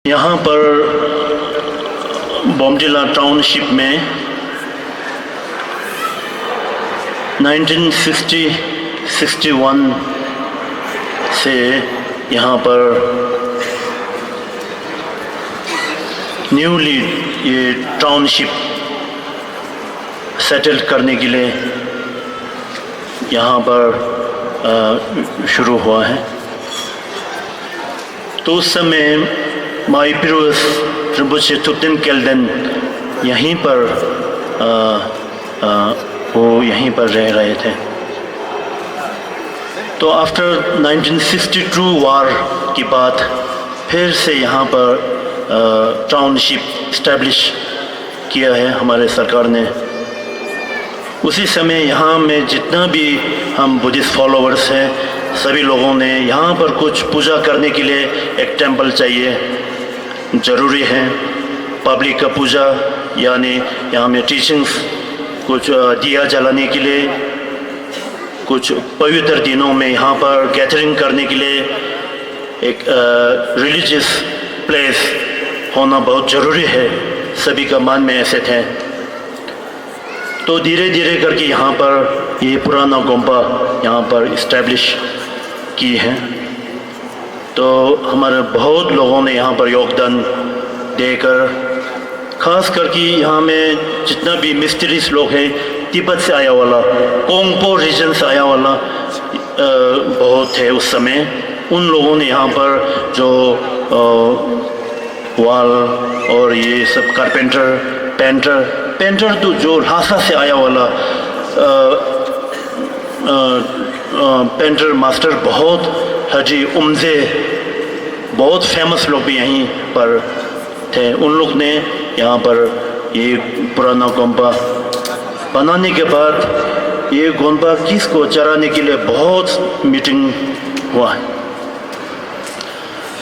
यहाँ पर बोमडिला टाउनशिप में 1960-61 से यहाँ पर न्यूली ये टाउनशिप सेटल करने के लिए यहाँ पर शुरू हुआ है। तो उस समय माई पिरुस रिम्पोचे थुप्तिन केल्डेन यहीं पर वो यहीं पर रह रहे थे। तो आफ्टर 1962 वार की बात फिर से यहाँ पर टाउनशिप इस्टेब्लिश किया है हमारे सरकार ने। उसी समय यहाँ में जितना भी हम बुद्धिस्ट फॉलोवर्स हैं सभी लोगों ने यहाँ पर कुछ पूजा करने के लिए एक टेंपल चाहिए, ज़रूरी है। पब्लिक का पूजा यानी यहाँ में टीचिंग्स, कुछ दिया जलाने के लिए, कुछ पवित्र दिनों में यहाँ पर गैदरिंग करने के लिए एक रिलीजियस प्लेस होना बहुत ज़रूरी है। सभी का मन में ऐसे थे। तो धीरे धीरे करके यहाँ पर ये पुराना गोम्पा यहाँ पर इस्टेब्लिश की है। तो हमारे बहुत लोगों ने यहाँ पर योगदान देकर, ख़ास करके यहाँ में जितना भी मिस्ट्रीज लोग हैं, तिब्बत से आया वाला, कोंगपो रीजन से आया वाला बहुत है उस समय। उन लोगों ने यहाँ पर जो वाल और ये सब पेंटर तो जो ल्हासा से आया वाला पेंटर मास्टर बहुत हाजी उमजे, बहुत फेमस लोग भी यहीं पर थे। उन लोग ने यहाँ पर ये पुराना गोम्पा बनाने के बाद ये गोम्पा किसको चराने के लिए बहुत मीटिंग हुआ है।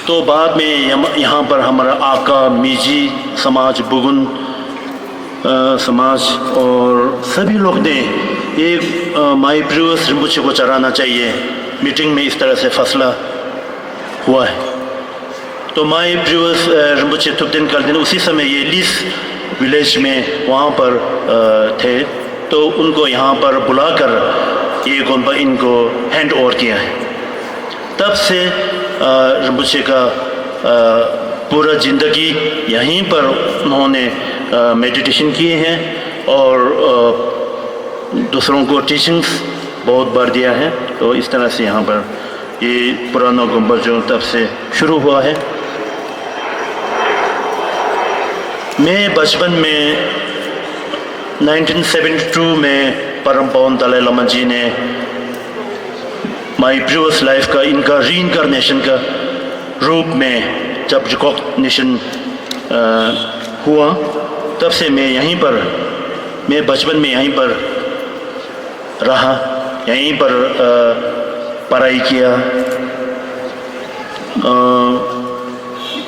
तो बाद में यहाँ पर हमारा आका, मीजी समाज, बुगुन समाज और सभी लोग ने ये माई पिरुस रिम्पोचे को चराना चाहिए। मीटिंग में इस तरह से फैसला हुआ है। तो माई पिरुस रिम्पोचे थुप्तिन केल्डेन उसी समय ये लीस विलेज में वहाँ पर थे। तो उनको यहाँ पर बुलाकर ये गोम्पा इनको हैंड ओवर किया है। तब से रिम्पोचे का पूरा ज़िंदगी यहीं पर उन्होंने मेडिटेशन किए हैं और दूसरों को टीचिंग्स बहुत बार दिया है। तो इस तरह से यहाँ पर ये पुराना गोम्पा जो तब से शुरू हुआ है। मैं बचपन में 1972 में परम पावन दलाई लामा जी ने माई प्रीवियस लाइफ का इनका रीइंकारनेशन का रूप में जब रिकॉग्निशन हुआ, तब से मैं यहीं पर, मैं बचपन में यहीं पर रहा, यहीं पर पढ़ाई किया।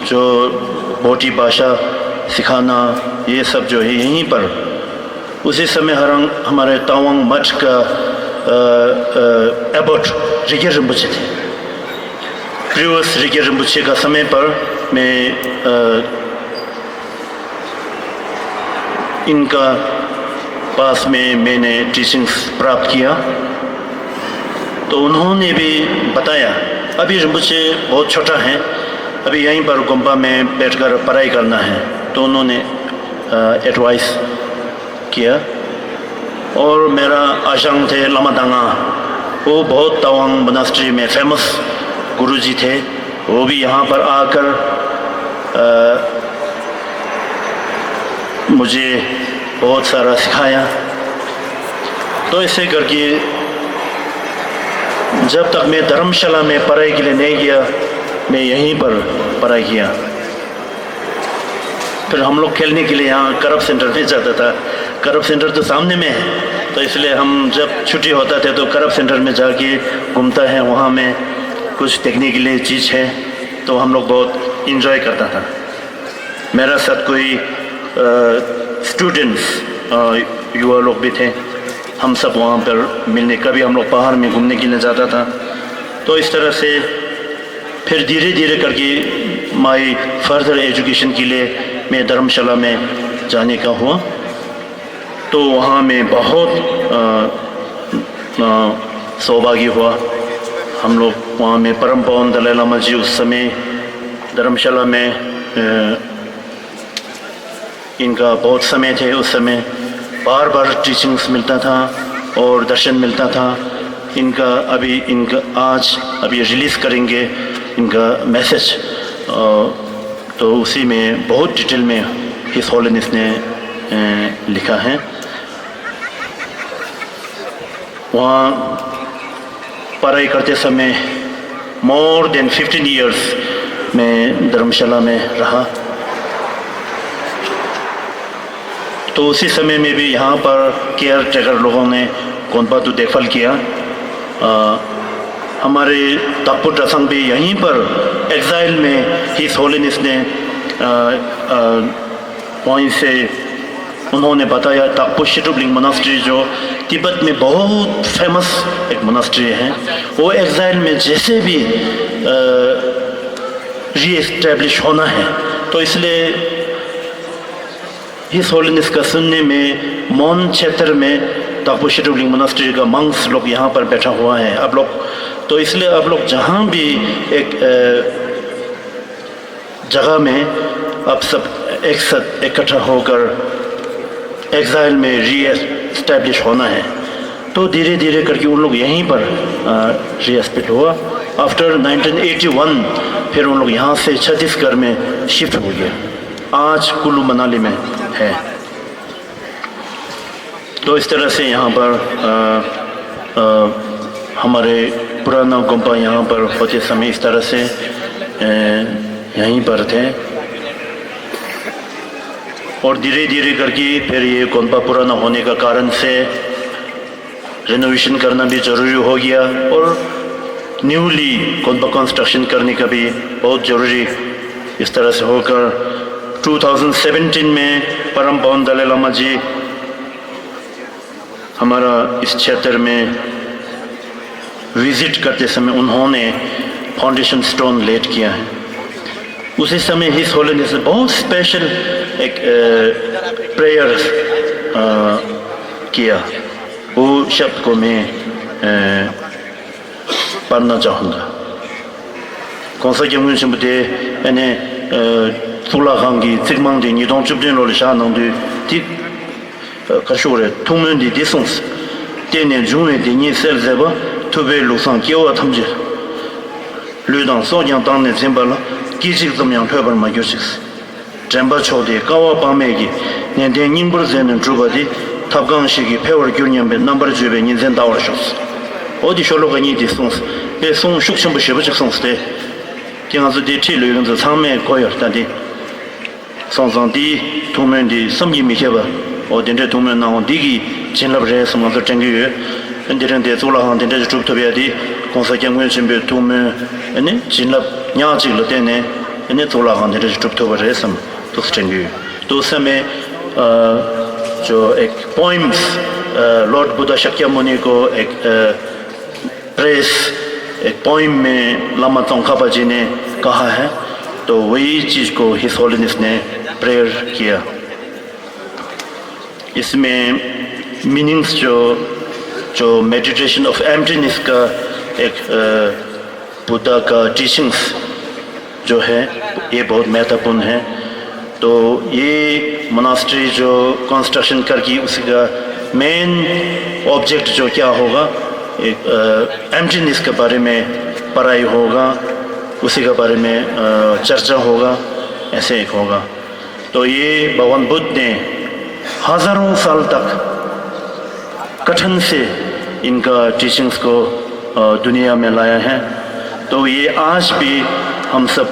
जो बोटी भाषा सिखाना ये सब जो है यहीं पर। उसी समय हमारे तावांग मठ का एबॉट रिगे रिम्पोचे थे। प्रीवियस रिगे रिम्पोचे का समय पर मैं इनका पास में मैंने टीचिंग्स प्राप्त किया। तो उन्होंने भी बताया, अभी रिम्पोचे बहुत छोटा है, अभी यहीं पर गोम्पा में बैठकर पढ़ाई करना है। तो उन्होंने एडवाइस किया। और मेरा आशांग थे लामा दांगा, वो बहुत तावांग मोनास्ट्री में फेमस गुरुजी थे। वो भी यहाँ पर आकर मुझे बहुत सारा सिखाया। तो ऐसे करके जब तक मैं धर्मशाला में पढ़ाई के लिए नहीं गया, मैं यहीं पर पढ़ाई किया। फिर हम लोग खेलने के लिए यहाँ करब सेंटर में जाता था। करब सेंटर तो सामने में है, तो इसलिए हम जब छुट्टी होता थे तो करब सेंटर में जाके घूमता है। वहाँ में कुछ देखने के लिए चीज़ है, तो हम लोग बहुत इंजॉय करता था। मेरा साथ कोई स्टूडेंट्स युवा लोग भी थे। हम सब वहाँ पर मिलने, कभी हम लोग पहाड़ में घूमने के लिए जाता था। तो इस तरह से फिर धीरे धीरे करके माई फर्दर एजुकेशन के लिए मैं धर्मशाला में जाने का हुआ। तो वहाँ में बहुत सौभाग्य हुआ। हम लोग वहाँ में परम पावन दलाई लामा जी उस समय धर्मशाला में इनका बहुत समय थे। उस समय बार बार टीचिंग्स मिलता था और दर्शन मिलता था इनका। इनका आज अभी रिलीज़ करेंगे इनका मैसेज, तो उसी में बहुत डिटेल में हिज होलीनेस ने लिखा है। वहाँ पढ़ाई करते समय मोर देन 15 इयर्स में धर्मशाला में रहा। तो उसी समय में भी यहाँ पर केयर टेकर लोगों ने गोंपा तो देखभाल किया। हमारे ताकपुर रसंग भी यहीं पर एग्जाइल में हिज होलीनेस ने वहीं से उन्होंने बताया ताकपुर शिटुबलिंग मोनास्ट्री जो तिब्बत में बहुत फेमस एक मोनास्ट्री है, वो एग्जाइल में जैसे भी रीएस्टैब्लिश होना है। तो इसलिए हिज होलीनेस का सुनने में मॉन क्षेत्र में ताकपुर शिटुबलिंग मोनास्ट्री का मंक्स लोग यहाँ पर बैठा हुआ है आप लोग। तो इसलिए आप लोग जहाँ भी एक जगह में आप सब एक साथ इकट्ठा होकर एग्जाइल में रीएस्टैब्लिश होना है। तो धीरे धीरे करके उन लोग यहीं पर रीएस्टैब्लिश हुआ। आफ्टर 1981 फिर उन लोग यहाँ से छत्तीसगढ़ में शिफ्ट हो गए। आज कुल्लू मनाली में है। तो इस तरह से यहाँ पर हमारे पुराना गोंपा यहाँ पर होते समय इस तरह से यहीं पर थे। और धीरे धीरे करके फिर ये गोंपा पुराना होने का कारण से रेनोवेशन करना भी ज़रूरी हो गया और न्यूली गोंपा कंस्ट्रक्शन करने का भी बहुत ज़रूरी इस तरह से होकर 2017 में परम पावन दलाई लामा जी हमारा इस क्षेत्र में विजिट करते समय उन्होंने फाउंडेशन स्टोन लेट किया है। उसी समय हिज होलीनेस ने बहुत स्पेशल एक प्रेयर किया। वो शब्द को मैं पढ़ना चाहूँगा। कौन सा जंगल से मुझे यानी तुला खांगी चिकमंग दी निदों चुपड़े लोले शाह नंदू ती कशोरे तुमन दी दिसंस तेने जुए दी नि सेल जेबा तुबे लुsang किवा थमजे लुदang सोजang तांगने जिम्बाला किजिक जमयां फेबर मा योसिक्स जंबा छोदे कावा पामेगी नेदे निंबर जेन जुबादी tabgang shigi फेवर gyunyam be नंबर जुबे नि जेन दावर शस ओदि शोलो गनि दिसंस बे सों शुक्षम बे शेबे जक्संस दे जिंगाज दे छि लुयन ज छामे कोयर तादि सोंसं दी तुमन दी समयि मिखेबा ओदेन दे तुमन नाओ दिगी जिनलब रे समंग ज टेंगि 엔데는 데 졸라한 데데 죽터베디 공사경wen 심베 투메 아니 진랍 냐지를 때네 아니 졸라한 데데 죽터버레섬 도스탱기 도섬에 जो एक poems लॉर्ड बुद्धा शाक्यामुनि को एक प्रेस एक पोइम में लामा तोंखापा जी ने कहा है। तो वही चीज़ को हिज होलीनेस ने प्रेयर किया। इसमें मीनिंग्स जो मेडिटेशन ऑफ एम्प्टीनेस का एक बुद्धा का टीचिंग्स जो है ये बहुत महत्वपूर्ण है। तो ये मोनास्ट्री जो कंस्ट्रक्शन करके उसका मेन ऑब्जेक्ट जो क्या होगा, एक एम्प्टीनेस के बारे में पढ़ाई होगा, उसी के बारे में चर्चा होगा, ऐसे एक होगा। तो ये भगवान बुद्ध ने हज़ारों साल तक कठिन से इनका टीचिंग्स को दुनिया में लाया है। तो ये आज भी हम सब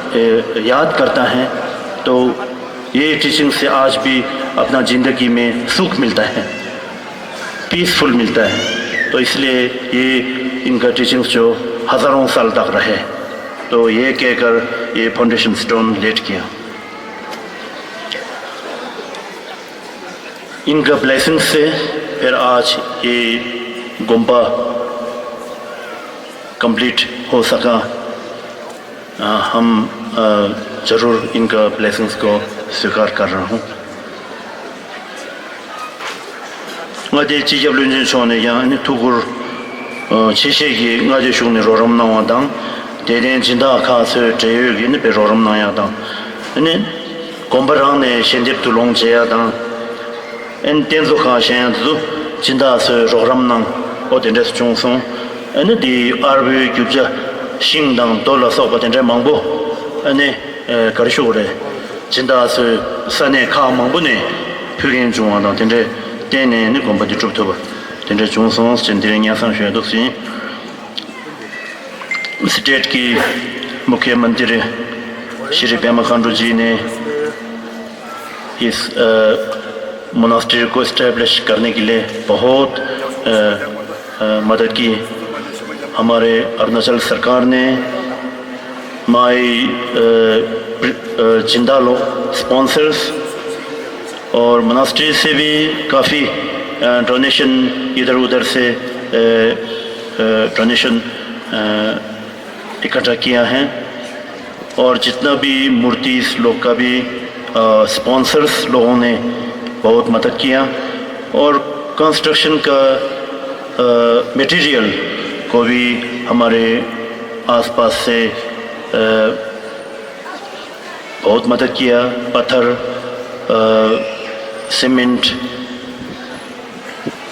याद करता है। तो ये टीचिंग से आज भी अपना ज़िंदगी में सुख मिलता है, पीसफुल मिलता है। तो इसलिए ये इनका टीचिंग्स जो हज़ारों साल तक रहे। तो ये कहकर ये फाउंडेशन स्टोन लेट किया। इनका ब्लेसिंग से फिर आज ये गोंपा कंप्लीट हो सका। हम ज़रूर इनका ब्लेसिंग्स को स्वीकार कर रहा हूँ। ngaje chi jab lun chone ya ni thugur chi she gi ngaje shung ni roram na wa dang de den jin da kha se je yu gi ni pe roram na ya dang ni kombarang ne shen dip tu long je ya dang en ten zo kha shen zu jin da se roram na o den des chung song en di arbe gyu ja shing dang do la so ba den je mang bo ane kar shu re jin da se sa ne kha mang bu ne pyu gen chung wa dang den je तेने ने कोंबा जुट तो बा तेरे चुंसों चंदिरे न्यासन शे दो सी state की मुख्यमंत्री श्री पेमा खांडू जी ने इस मोनास्ट्री को एस्टैब्लिश करने के लिए बहुत मदद की। हमारे अरुणाचल सरकार ने माई जिंदालो स्पॉन्सर्स और मोनास्ट्री से भी काफ़ी डोनेशन इधर उधर से डोनेशन इकट्ठा किया है और जितना भी मूर्ति लोग का भी स्पॉन्सर्स लोगों ने बहुत मदद किया और कंस्ट्रक्शन का मटेरियल को भी हमारे आसपास से बहुत मदद किया। पत्थर सीमेंट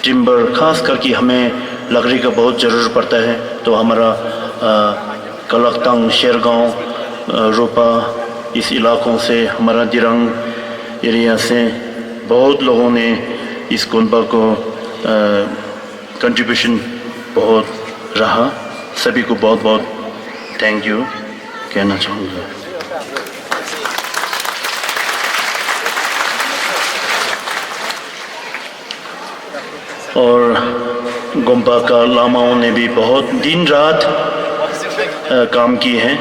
टिम्बर खास करके हमें लकड़ी का बहुत ज़रूरत पड़ता है तो हमारा कलकतंग शेरगांव रूपा इस इलाकों से हमारा दिरंग एरिया से बहुत लोगों ने इस कुनबा को कंट्रीब्यूशन बहुत रहा। सभी को बहुत बहुत थैंक यू कहना चाहूँगा। और गोम्बा का लामाओं ने भी बहुत दिन रात काम की है,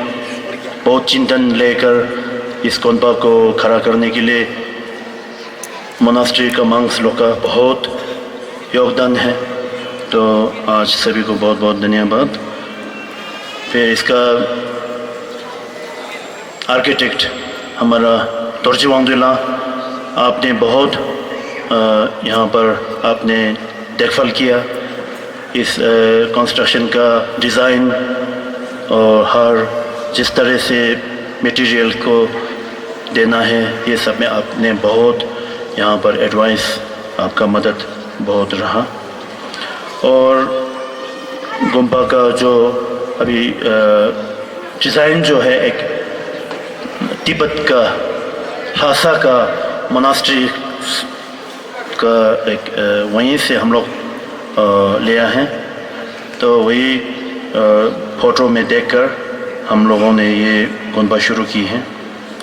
बहुत चिंतन लेकर इस गोम्बा को खड़ा करने के लिए मोनास्ट्री का मंक्स लोग का बहुत योगदान है। तो आज सभी को बहुत बहुत धन्यवाद। फिर इसका आर्किटेक्ट हमारा तोर्जी वांगदुला, आपने बहुत यहाँ पर आपने देखभाल किया इस कंस्ट्रक्शन का डिज़ाइन और हर जिस तरह से मटेरियल को देना है ये सब में आपने बहुत यहाँ पर एडवाइस आपका मदद बहुत रहा। और गोम्बा का जो अभी डिज़ाइन जो है एक तिब्बत का ल्हासा का मोनास्ट्री का एक वहीं से हम लोग लिया है। तो वही फ़ोटो में देखकर हम लोगों ने ये गोम्बा शुरू की है।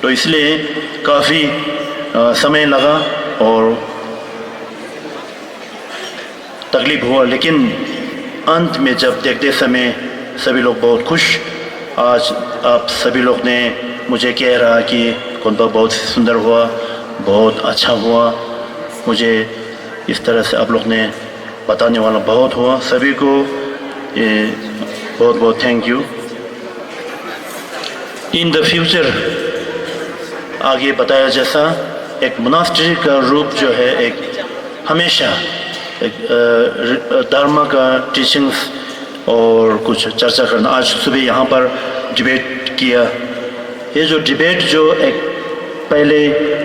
तो इसलिए काफ़ी समय लगा और तकलीफ हुआ, लेकिन अंत में जब देखते समय सभी लोग बहुत खुश। आज आप सभी लोग ने मुझे कह रहा कि गोम्बा बहुत सुंदर हुआ, बहुत अच्छा हुआ। मुझे इस तरह से आप लोग ने बताने वाला बहुत हुआ। सभी को ये बहुत बहुत thank you. In the future आगे बताया जैसा एक मोनास्ट्री का रूप जो है एक हमेशा एक धर्म का टीचिंग्स और कुछ चर्चा करना। आज सुबह यहाँ पर डिबेट किया। ये जो डिबेट जो एक पहले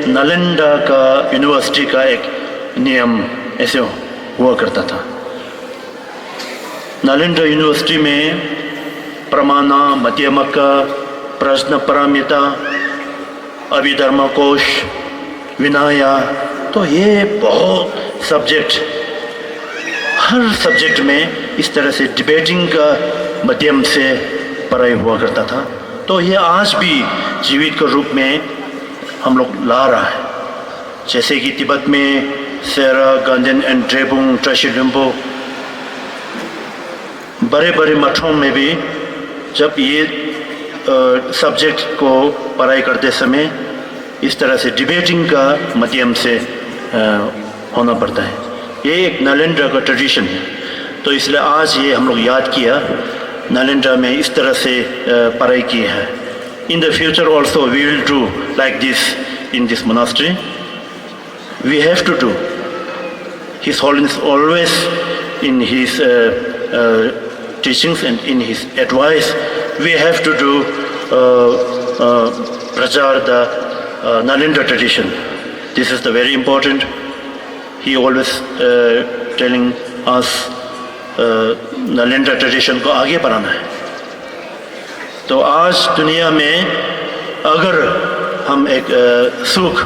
नालंदा का यूनिवर्सिटी का एक नियम ऐसे हुआ करता था। नालंदा यूनिवर्सिटी में प्रमाणा, मध्यमका, प्रश्न पारमिता, अभिधर्मकोश, विनया, तो ये बहुत सब्जेक्ट, हर सब्जेक्ट में इस तरह से डिबेटिंग का माध्यम से पढ़ाई हुआ करता था। तो ये आज भी जीवित के रूप में हम लोग ला रहा है। जैसे कि तिब्बत में सेरा, गांधन एंड ड्रेबुंग, ट्राशिलिम्बो, बड़े बड़े मठों में भी जब ये सब्जेक्ट को पढ़ाई करते समय इस तरह से डिबेटिंग का माध्यम से होना पड़ता है। ये एक नालंदा का ट्रेडिशन है। तो इसलिए आज ये हम लोग याद किया, नालंदा में इस तरह से पढ़ाई की है। in the future also we will do like this in this monastery. We have to do. His Holiness always in his teachings and in his advice, we have to do prachar the Nalanda tradition. This is the very important. He always telling us Nalanda tradition को आगे बढ़ाना है. तो आज दुनिया में अगर हम एक सुख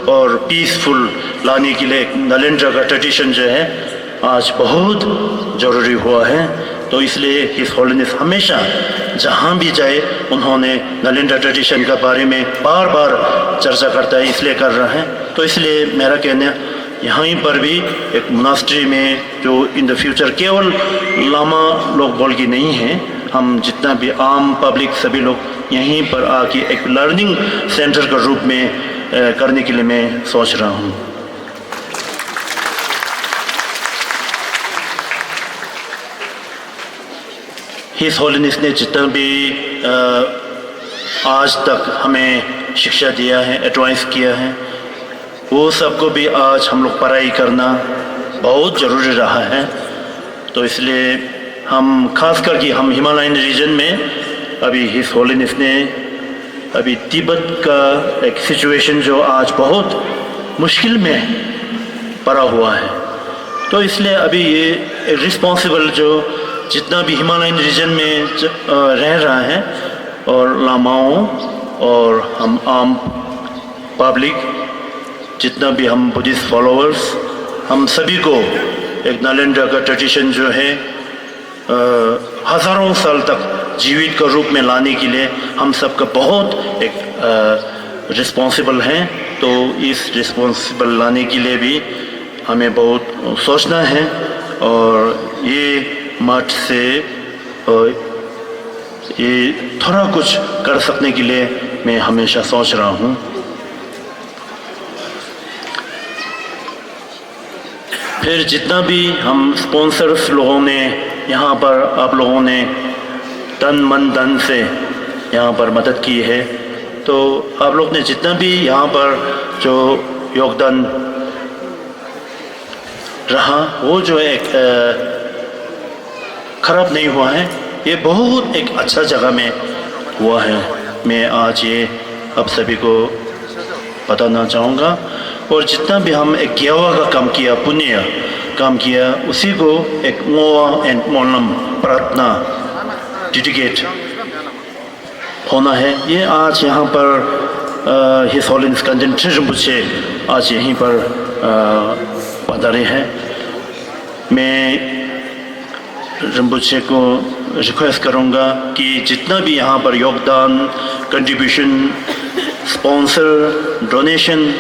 और पीसफुल लाने के लिए एक नालंदा का ट्रेडिशन जो है आज बहुत ज़रूरी हुआ है. तो इसलिए हिज होलीनेस हमेशा जहाँ भी जाए उन्होंने नालंदा ट्रेडिशन के बारे में बार बार चर्चा करता है, इसलिए कर रहा है. तो इसलिए मेरा कहना यहाँ पर भी एक मोनास्ट्री में जो इन द फ्यूचर केवल लामा लोग बोल के नहीं हैं, हम जितना भी आम पब्लिक सभी लोग यहीं पर आके एक लर्निंग सेंटर के रूप में करने के लिए मैं सोच रहा हूँ. हिज होलीनेस ने जितना भी आज तक हमें शिक्षा दिया है, एडवाइस किया है, वो सबको भी आज हम लोग पढ़ाई करना बहुत ज़रूरी रहा है. तो इसलिए हम खास करके हम हिमालयन रीजन में अभी हिज होलीनेस ने अभी तिब्बत का एक सिचुएशन जो आज बहुत मुश्किल में पड़ा हुआ है. तो इसलिए अभी ये एक रिस्पॉन्सिबल जो जितना भी हिमालयन रीजन में रह रहा है और लामाओं और हम आम पब्लिक जितना भी हम बुद्धिस्ट फॉलोअर्स, हम सभी को एक नालंदा का ट्रेडिशन जो है हज़ारों साल तक जीवित के रूप में लाने के लिए हम सबका बहुत एक रिस्पॉन्सिबल हैं. तो इस रिस्पॉन्सिबल लाने के लिए भी हमें बहुत सोचना है और ये मठ से ये थोड़ा कुछ कर सकने के लिए मैं हमेशा सोच रहा हूँ. फिर जितना भी हम स्पॉन्सर्स लोगों ने यहाँ पर आप लोगों ने तन मन धन से यहाँ पर मदद की है, तो आप लोग ने जितना भी यहाँ पर जो योगदान रहा वो जो एक खराब नहीं हुआ है, ये बहुत एक अच्छा जगह में हुआ है. मैं आज ये आप सभी को बताना चाहूँगा. और जितना भी हम एक ग्यावा का काम किया, पुण्य काम किया, उसी को एक मोआ एंड मोलम प्रार्थना डेडिकेट होना है. ये आज यहाँ पर हिज होलीनेस कंजेंट्री रिम्पोछे आज यहीं पर पधारे हैं. मैं रिम्पोछे को रिक्वेस्ट करूँगा कि जितना भी यहाँ पर योगदान, कंट्रीब्यूशन, स्पॉन्सर, डोनेशन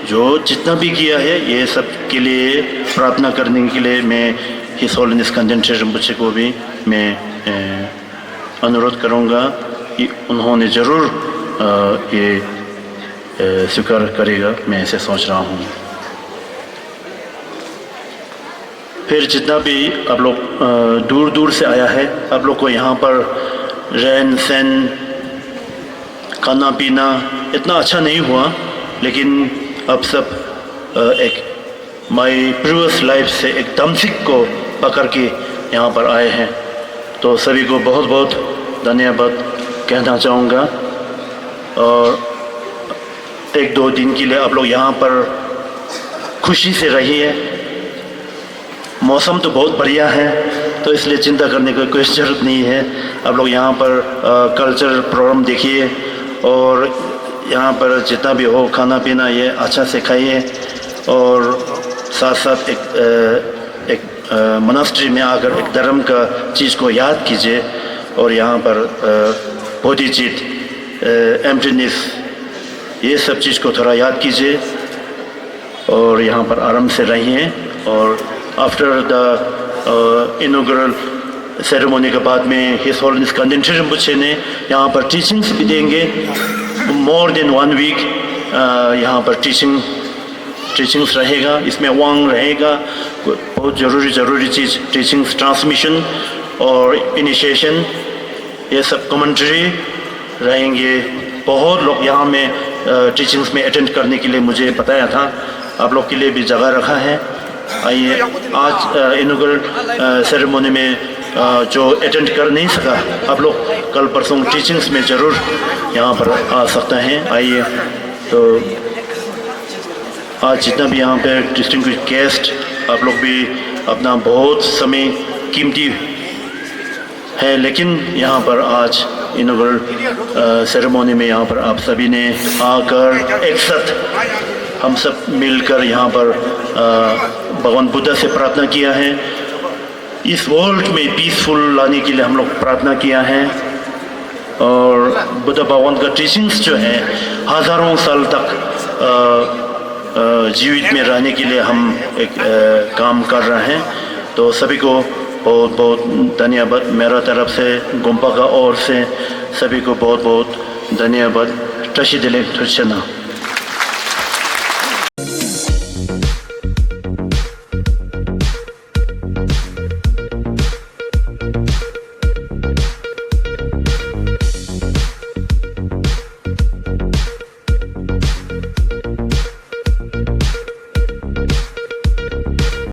जो जितना भी किया है, ये सब के लिए प्रार्थना करने के लिए मैं हिज होलीनेस कंजेंट्री रिम्पोछे को भी मैं अनुरोध करूँगा कि उन्होंने ज़रूर ये स्वीकार करेगा. मैं ऐसे सोच रहा हूँ. फिर जितना भी आप लोग दूर दूर से आया है, आप लोग को यहाँ पर रहन सहन, खाना पीना इतना अच्छा नहीं हुआ, लेकिन अब सब एक माई प्रीवियस लाइफ से एक दमसिक को पकड़ के यहाँ पर आए हैं. तो सभी को बहुत बहुत धन्यवाद कहना चाहूँगा. और एक दो दिन के लिए आप लोग यहाँ पर खुशी से रहिए. मौसम तो बहुत बढ़िया है, तो इसलिए चिंता करने की कोई ज़रूरत नहीं है. आप लोग यहाँ पर कल्चर प्रोग्राम देखिए और यहाँ पर जितना भी हो खाना पीना ये अच्छा से खाइए. और साथ साथ एक मोनास्ट्री में आकर एक धर्म का चीज़ को याद कीजिए. और यहाँ पर बोधिचित, एम्प्टीनेस, ये सब चीज़ को थोड़ा याद कीजिए और यहाँ पर आराम से रहिए. और आफ्टर द इनॉग्रल सेरेमनी के बाद में हिज होलीनेस कंजेंट्री रिम्पोछे ने यहाँ पर टीचिंग्स भी देंगे. मोर देन 1 वीक यहाँ पर टीचिंग्स रहेगा. इसमें वांग रहेगा, बहुत ज़रूरी चीज़ टीचिंग्स, ट्रांसमिशन और इनिशिएशन, ये सब कमेंट्री रहेंगे. बहुत लोग यहाँ में टीचिंग्स में अटेंड करने के लिए मुझे बताया था। आप लोग के लिए भी जगह रखा है। आइए, आज इनॉग्रेशन सेरेमनी में जो अटेंड कर नहीं सका, आप लोग कल परसों टीचिंग्स में ज़रूर यहाँ पर आ सकते हैं। आइए, तो आज जितना भी यहाँ पे डिस्टिंग्विश्ड गेस्ट, आप लोग भी अपना बहुत समय कीमती है, लेकिन यहाँ पर आज इनॉग्रेशन सेरेमनी में यहाँ पर आप सभी ने आकर एक साथ हम सब मिलकर यहाँ पर भगवान बुद्ध से प्रार्थना किया है। इस वर्ल्ड में पीसफुल लाने के लिए हम लोग प्रार्थना किया है। और बुद्ध भगवान का टीचिंग्स जो है हज़ारों साल तक जीवित में रहने के लिए हम एक काम कर रहे हैं। तो सभी को बहुत बहुत धन्यवाद मेरा तरफ से, गुम्पा का ओर से सभी को बहुत बहुत धन्यवाद। टशी दिले